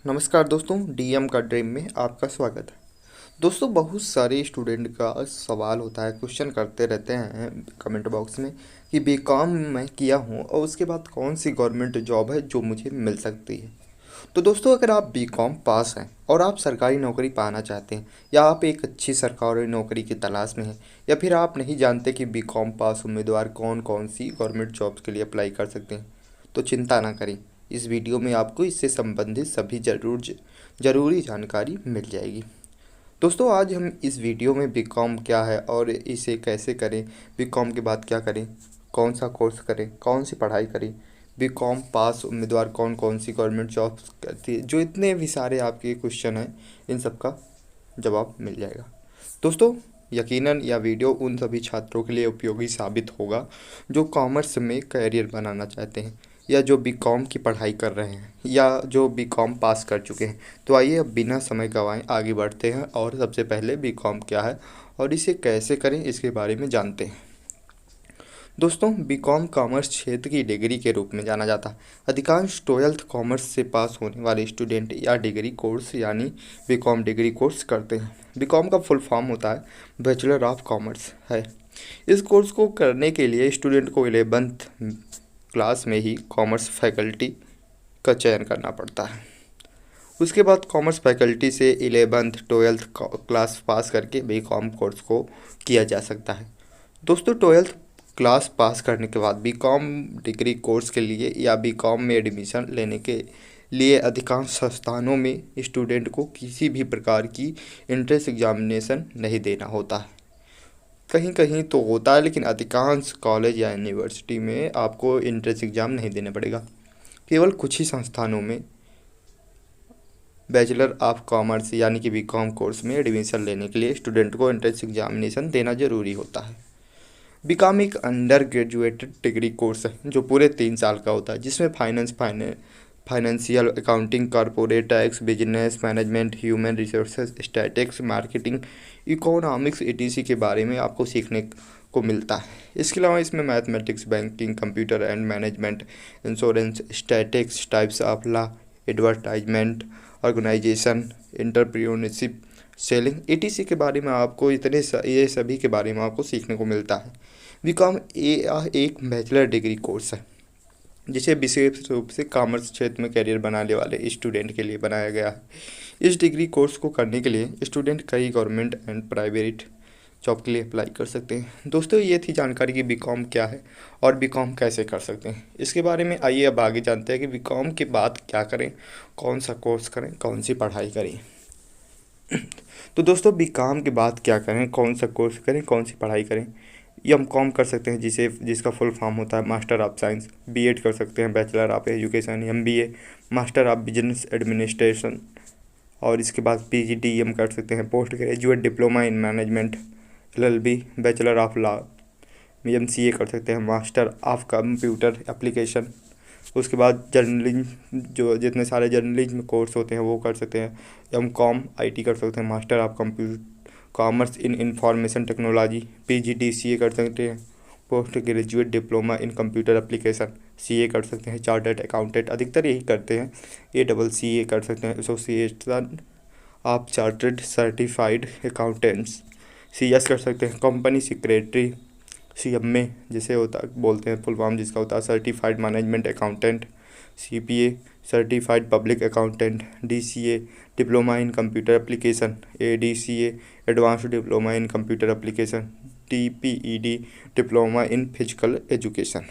नमस्कार दोस्तों, डीएम का ड्रीम में आपका स्वागत है। दोस्तों, बहुत सारे स्टूडेंट का सवाल होता है, क्वेश्चन करते रहते हैं कमेंट बॉक्स में कि बीकॉम मैं किया हूँ और उसके बाद कौन सी गवर्नमेंट जॉब है जो मुझे मिल सकती है। तो दोस्तों, अगर आप बीकॉम पास हैं और आप सरकारी नौकरी पाना चाहते हैं या आप एक अच्छी सरकारी नौकरी की तलाश में हैं या फिर आप नहीं जानते कि बीकॉम पास उम्मीदवार कौन कौन सी गवर्नमेंट जॉब्स के लिए अप्लाई कर सकते हैं, तो चिंता ना करें। इस वीडियो में आपको इससे संबंधित सभी ज़रूरी जानकारी मिल जाएगी। दोस्तों, आज हम इस वीडियो में बीकॉम क्या है और इसे कैसे करें, बीकॉम के बाद क्या करें, कौन सा कोर्स करें, कौन सी पढ़ाई करें, बीकॉम पास उम्मीदवार कौन कौन सी गवर्नमेंट जॉब्स करती है, जो इतने भी सारे आपके क्वेश्चन हैं, इन सब का जवाब मिल जाएगा। दोस्तों, यकीनन यह वीडियो उन सभी छात्रों के लिए उपयोगी साबित होगा जो कॉमर्स में करियर बनाना चाहते हैं या जो बीकॉम की पढ़ाई कर रहे हैं या जो बीकॉम पास कर चुके हैं। तो आइए अब बिना समय गंवाए आगे बढ़ते हैं और सबसे पहले बीकॉम क्या है और इसे कैसे करें इसके बारे में जानते हैं। दोस्तों, बीकॉम कॉमर्स क्षेत्र की डिग्री के रूप में जाना जाता है। अधिकांश 12th कॉमर्स से पास होने वाले स्टूडेंट या डिग्री कोर्स यानी बीकॉम डिग्री कोर्स करते हैं। बीकॉम का फुल फॉर्म होता है बैचलर ऑफ कॉमर्स है। इस कोर्स को करने के लिए स्टूडेंट को 11th क्लास में ही कॉमर्स फैकल्टी का चयन करना पड़ता है। उसके बाद कॉमर्स फैकल्टी से 11th 12th क्लास पास करके बीकॉम कोर्स को किया जा सकता है। दोस्तों, 12th क्लास पास करने के बाद बीकॉम डिग्री कोर्स के लिए या बीकॉम में एडमिशन लेने के लिए अधिकांश संस्थानों में स्टूडेंट को किसी भी प्रकार की एंट्रेंस एग्जामिनेशन नहीं देना होता है। कहीं कहीं तो होता है, लेकिन अधिकांश कॉलेज या यूनिवर्सिटी में आपको एंट्रेंस एग्ज़ाम नहीं देना पड़ेगा। केवल कुछ ही संस्थानों में बैचलर ऑफ कॉमर्स यानी कि बीकॉम कोर्स में एडमिशन लेने के लिए स्टूडेंट को एंट्रेंस एग्जामिनेशन देना ज़रूरी होता है। बीकॉम एक अंडर ग्रेजुएटेड डिग्री कोर्स है जो पूरे 3 साल का होता है, जिसमें financial accounting, corporate tax, business management, human resources, statics, marketing, economics etc के बारे में आपको सीखने को मिलता है। इसके अलावा इसमें mathematics, banking, computer and management, insurance, statics, types of law, advertisement, organisation, entrepreneurship, selling etc के बारे में आपको ये सभी के बारे में आपको सीखने को मिलता है। बीकॉम एक बैचलर डिग्री कोर्स है जिसे विशेष रूप से कॉमर्स क्षेत्र में करियर बनाने वाले स्टूडेंट के लिए बनाया गया है। इस डिग्री कोर्स को करने के लिए स्टूडेंट कई गवर्नमेंट एंड प्राइवेट जॉब के लिए अप्लाई कर सकते हैं। दोस्तों, ये थी जानकारी कि बीकॉम क्या है और बीकॉम कैसे कर सकते हैं। इसके बारे में आइए अब आगे जानते हैं कि बीकॉम के बाद क्या करें, कौन सा कोर्स करें, कौन सी पढ़ाई करें। तो दोस्तों, बीकॉम के बाद क्या करें, कौन सा कोर्स करें, कौन सी पढ़ाई करें। एमकॉम कर सकते हैं जिसका फुल फॉर्म होता है मास्टर ऑफ साइंस। बीएड कर सकते हैं bachelor of education. MBA master of business administration. और इसके बाद पीजीडीएम कर सकते हैं post graduate diploma in management. LLB bachelor of law. MCA कर सकते हैं मास्टर ऑफ कंप्यूटर एप्लीकेशन। उसके बाद जर्नलिज्म, जो जितने सारे जर्नलिज्म कोर्स होते हैं वो कर सकते हैं। एमकॉम आईटी कर सकते हैं master of commerce in information technology. PGDCA कर सकते हैं post graduate diploma in computer application. CA कर सकते हैं चार्टर्ड अकाउंटेंट, अधिकतर यही करते हैं। ACCA कर सकते हैं association of chartered certified accountants. CS कर सकते हैं कंपनी सेक्रेटरी। सीएमए जिसे होता बोलते हैं फुल फॉर्म जिसका होता है certified management accountant. CPA certified public accountant. DCA diploma in computer application. ADCA advanced diploma in computer application. TPED diploma in physical education.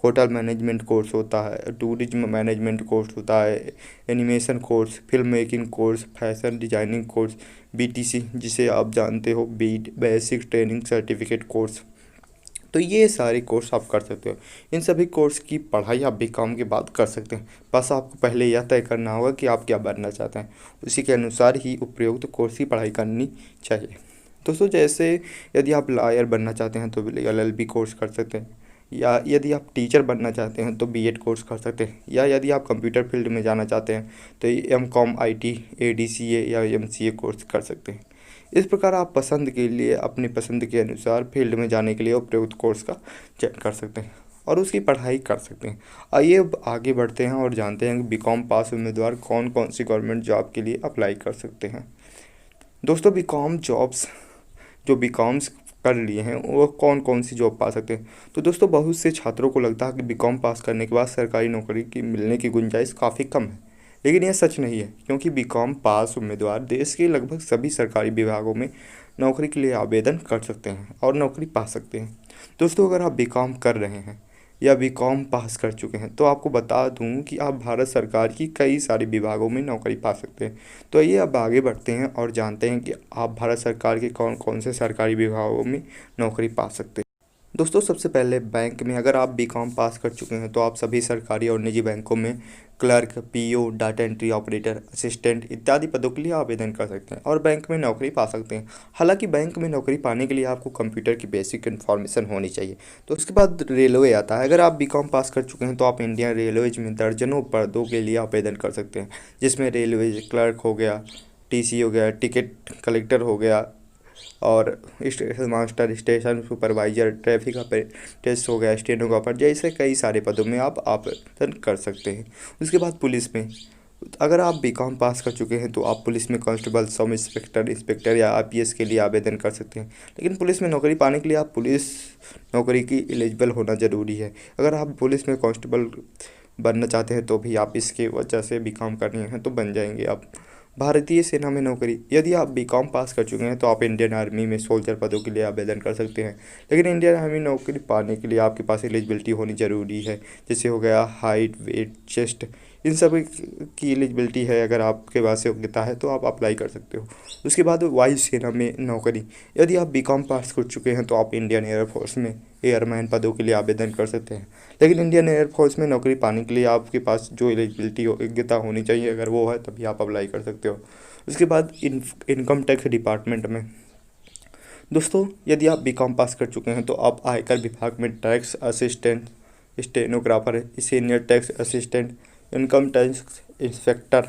Hotel management course होता है, tourism management course होता है, animation course, film making course, fashion designing course, BTC जिसे आप जानते हो बीड basic training certificate course. तो ये सारे कोर्स आप कर सकते हो। इन सभी कोर्स की पढ़ाई आप बीकॉम के बाद कर सकते हैं। बस आपको पहले यह तय करना होगा कि आप क्या बनना चाहते हैं, उसी के अनुसार ही उपयुक्त कोर्स की पढ़ाई करनी चाहिए। दोस्तों, जैसे यदि आप लॉयर बनना चाहते हैं तो एलएलबी कोर्स कर सकते हैं, या यदि आप टीचर बनना चाहते हैं तो बीएड कोर्स कर सकते हैं, या यदि आप कंप्यूटर फील्ड में जाना चाहते हैं तो एमकॉम आईटी, एडीसीए या एमसीए कोर्स कर सकते हैं। इस प्रकार आप पसंद के लिए अपनी पसंद के अनुसार फील्ड में जाने के लिए उपयुक्त कोर्स का चयन कर सकते हैं। और उसकी पढ़ाई कर सकते हैं। आइए अब आगे बढ़ते हैं और जानते हैं कि बीकॉम पास उम्मीदवार कौन कौन सी गवर्नमेंट जॉब के लिए अप्लाई कर सकते हैं। दोस्तों बीकॉम जॉब्स, जो बीकॉम्स कर लिए हैं वो कौन कौन सी जॉब पा सकते हैं। तो दोस्तों बहुत से छात्रों को लगता है कि बीकॉम पास करने के बाद सरकारी नौकरी की मिलने की गुंजाइश काफ़ी कम है, लेकिन यह सच नहीं है, क्योंकि बीकॉम पास उम्मीदवार देश के लगभग सभी सरकारी विभागों में नौकरी के लिए आवेदन कर सकते हैं और नौकरी पा सकते हैं। दोस्तों अगर आप बीकॉम कर रहे हैं या बीकॉम पास कर चुके हैं तो आपको बता दूं कि आप भारत सरकार की कई सारे विभागों में नौकरी पा सकते हैं। तो आइए अब आगे बढ़ते हैं और जानते हैं कि आप भारत सरकार के कौन कौन से सरकारी विभागों में नौकरी पा सकते हैं। दोस्तों सबसे पहले बैंक में अगर आप बीकॉम पास कर चुके हैं तो आप सभी सरकारी और निजी बैंकों में clerk, PO, data entry operator, assistant इत्यादि पदों के लिए आवेदन कर सकते हैं और बैंक में नौकरी पा सकते हैं। हालांकि बैंक में नौकरी पाने के लिए आपको कंप्यूटर की बेसिक इन्फॉर्मेशन होनी चाहिए। तो उसके बाद रेलवे आता है। अगर आप बीकॉम पास कर चुके हैं तो आप इंडियन रेलवेज में दर्जनों पदों के लिए आवेदन कर सकते हैं, जिसमें रेलवे क्लर्क हो गया, टीसी हो गया, टिकट कलेक्टर हो गया और station master, station supervisor, traffic apprentice हो गया, स्टेनोग्राफर जैसे कई सारे पदों में आप आवेदन कर सकते हैं। उसके बाद पुलिस में अगर आप बीकॉम पास कर चुके हैं तो आप पुलिस में कांस्टेबल, सब इंस्पेक्टर, इंस्पेक्टर या आईपीएस के लिए आवेदन कर सकते हैं। लेकिन पुलिस में नौकरी पाने के लिए आप पुलिस नौकरी की एलिजिबल होना ज़रूरी है। अगर आप पुलिस में कांस्टेबल बनना चाहते हैं तो भी आप इसके वजह से बीकॉम करनी है तो बन जाएंगे आप। भारतीय सेना में नौकरी, यदि आप बीकॉम पास कर चुके हैं तो आप इंडियन आर्मी में सोल्जर पदों के लिए आवेदन कर सकते हैं। लेकिन इंडियन आर्मी नौकरी पाने के लिए आपके पास एलिजिबिलिटी होनी ज़रूरी है, जैसे हो गया हाइट, वेट, चेस्ट, इन सब की एलिजिबिलिटी है। अगर आपके पास योग्यता है तो आप अप्लाई कर सकते हो। उसके बाद वायुसेना में नौकरी, यदि आप बीकॉम पास कर चुके हैं तो आप इंडियन एयरफोर्स में एयरमैन पदों के लिए आवेदन कर सकते हैं। लेकिन इंडियन एयरफोर्स में नौकरी पाने के लिए आपके पास जो एलिजिबिलिटी योग्यता होनी चाहिए, अगर वो है तभी आप अप्लाई कर सकते हो। उसके बाद इनकम टैक्स डिपार्टमेंट में दोस्तों यदि आप बीकॉम पास कर चुके हैं तो आप आयकर विभाग में tax assistant, stenographer, senior tax assistant, income tax inspector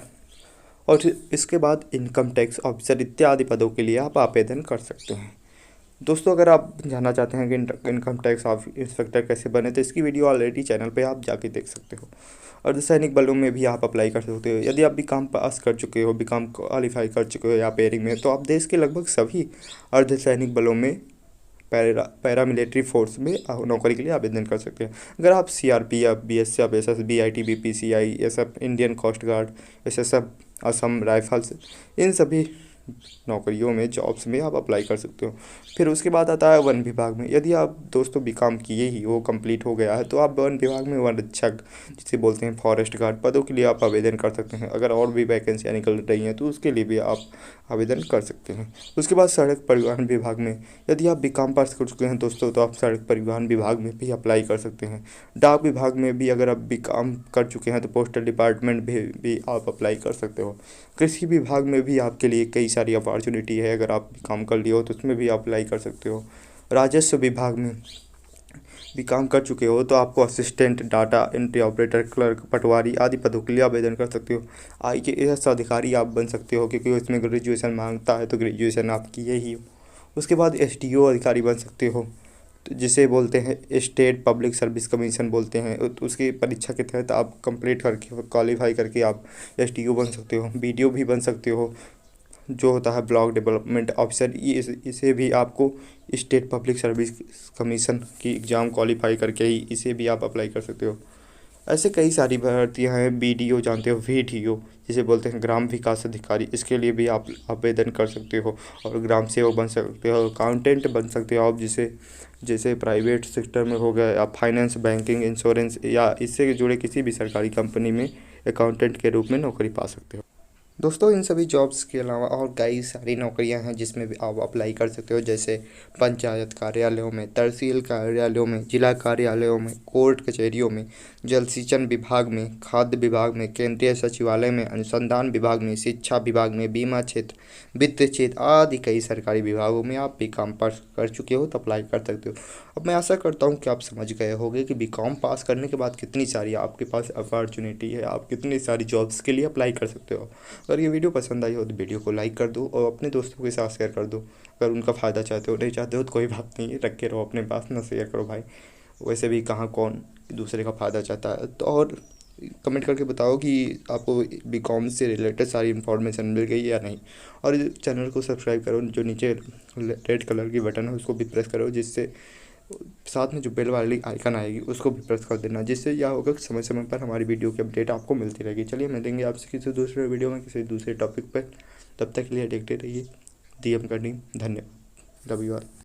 और इसके बाद इनकम टैक्स ऑफिसर इत्यादि पदों के लिए आप आवेदन कर सकते हैं। दोस्तों अगर आप जानना चाहते हैं कि इनकम टैक्स इंस्पेक्टर कैसे बने तो इसकी वीडियो ऑलरेडी चैनल पे आप जाके देख सकते हो। अर्धसैनिक बलों में भी आप अप्लाई कर सकते हो। यदि आप बीकॉम पास कर चुके हो, बीकॉम क्वालिफाई कर चुके हो या पेयरिंग में, तो आप देश के लगभग सभी अर्धसैनिक बलों में पैरामिलिट्री फोर्स में नौकरी के लिए आवेदन कर सकते हैं। अगर आप CRPF, BSF, SSB, ITBP, PCI, SF, Indian coast guard, SSF, Assam rifles, इन सभी नौकरियों में, जॉब्स में आप अप्लाई कर सकते हो। फिर उसके बाद आता है वन विभाग में। यदि आप दोस्तों बीकॉम किए ही हो, कंप्लीट हो गया है, तो आप वन विभाग में वन रक्षक, जिसे बोलते हैं फॉरेस्ट गार्ड, पदों के लिए आप आवेदन कर सकते हैं। अगर और भी वैकेंसियाँ निकल रही हैं तो उसके लिए भी आप आवेदन कर सकते हैं। उसके बाद सड़क परिवहन विभाग में, यदि आप बीकॉम पास कर चुके हैं दोस्तों तो आप सड़क परिवहन विभाग में भी अप्लाई कर सकते हैं। डाक विभाग में भी अगर आप बीकॉम कर चुके हैं तो पोस्टल डिपार्टमेंट भी आप अप्लाई कर सकते हो। कृषि विभाग में भी आपके लिए कई सारी अपॉर्चुनिटी है, अगर आप काम कर लिए हो तो उसमें भी अप्लाई कर सकते हो। राजस्व विभाग में भी काम कर चुके हो तो आपको assistant, data entry operator, clerk, patwari आदि पदों के लिए आवेदन कर सकते हो। आईएएस अधिकारी आप बन सकते हो, क्योंकि उसमें ग्रेजुएशन मांगता है तो ग्रेजुएशन आप किए ही हो। उसके बाद एसडीओ अधिकारी बन सकते हो, तो जिसे बोलते हैं स्टेट पब्लिक सर्विस कमीशन बोलते हैं। तो उसकी परीक्षा के तहत आप कंप्लीट करके, क्वालिफाई करके आप एसडीओ बन सकते हो। बीडीओ भी बन सकते हो, जो होता है ब्लॉक डेवलपमेंट ऑफिसर। इसे भी आपको स्टेट पब्लिक सर्विस कमीशन की एग्ज़ाम क्वालिफाई करके ही इसे भी आप अप्लाई कर सकते हो। ऐसे कई सारी भर्तियां हैं। बीडीओ जानते हो, वीडीओ जिसे बोलते हैं ग्राम विकास अधिकारी, इसके लिए भी आप आवेदन कर सकते हो। और ग्राम सेवक बन सकते हो, अकाउंटेंट बन सकते हो आप, जिसे जैसे प्राइवेट सेक्टर में हो गया, आप फाइनेंस, बैंकिंग, इंश्योरेंस या इससे जुड़े किसी भी सरकारी कंपनी में अकाउंटेंट के रूप में नौकरी पा सकते हो। दोस्तों इन सभी जॉब्स के अलावा और कई सारी नौकरियां हैं जिसमें भी आप अप्लाई कर सकते हो, जैसे पंचायत कार्यालयों में, तहसील कार्यालयों में, जिला कार्यालयों में, कोर्ट कचहरियों में, जल सिंचन विभाग में, खाद्य विभाग में, केंद्रीय सचिवालय में, अनुसंधान विभाग में, शिक्षा विभाग में, बीमा क्षेत्र, वित्त क्षेत्र आदि कई सरकारी विभागों में आप बीकॉम पास कर चुके हो तो अप्लाई कर सकते हो। अब मैं आशा करता हूँ कि आप समझ गए होंगे कि बीकॉम पास करने के बाद कितनी सारी आपके पास अपॉर्चुनिटी है, आप कितनी सारी जॉब्स के लिए अप्लाई कर सकते हो। अगर ये वीडियो पसंद आई हो तो वीडियो को लाइक कर दो और अपने दोस्तों के साथ शेयर कर दो। अगर उनका फ़ायदा चाहते हो, नहीं चाहते हो तो कोई बात नहीं है, रख के रहो अपने पास, ना शेयर करो भाई। वैसे भी कहाँ कौन दूसरे का फ़ायदा चाहता है। तो और कमेंट करके बताओ कि आपको बीकॉम से रिलेटेड सारी इन्फॉर्मेशन मिल गई है या नहीं। और चैनल को सब्सक्राइब करो, जो नीचे रेड कलर की बटन है उसको भी प्रेस करो, जिससे साथ में जो बेल वाली आइकन आएगी उसको भी प्रेस कर देना, जिससे यह होगा कि समय समय पर हमारी वीडियो की अपडेट आपको मिलती रहेगी। चलिए मिलेंगे आपसे किसी दूसरे वीडियो में किसी दूसरे टॉपिक पर। तब तक के लिए देखते रहिए DM करनी। धन्यवाद। Love you all.